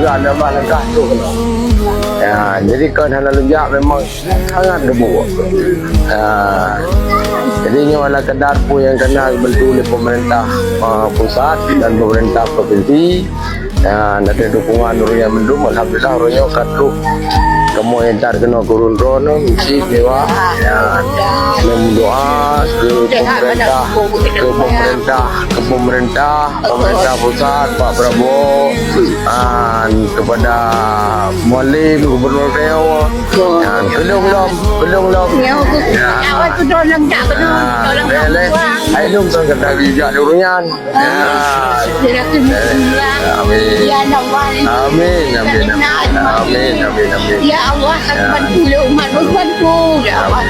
ada malangkah tu. Ya, jadi kerana lejak memang sangat debu. Jadi ini adalah kedar pun yang kena dibantu oleh pemerintah pusat dan pemerintah provinsi. Ada dukungan Nurul Mendung, alhamdulillah orangnya katruk kamu yang tak kena kurun drone mesti dewa berdoa ke pemerintah pusat Pak Prabowo kepada Mualim Gubernur Riau belum awak tu tolong tak ayo dong kita bijak durian amin ya Allah bantu umat bantu ya Allah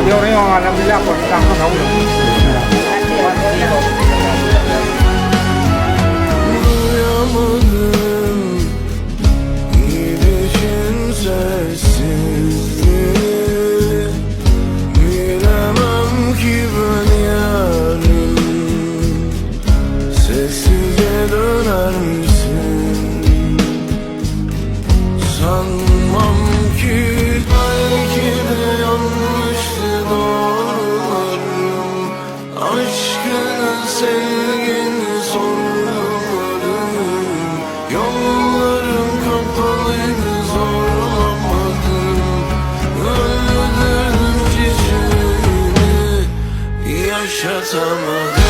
dia orang yang alhamdulillah pun tak tahu. Sanmam ki belki de yanlıştı doğrularım. Aşkını sevgini sorguladım. Yollarım kapalıydı zorlamadım. Öldürdüm çiçeğini yaşatamadım.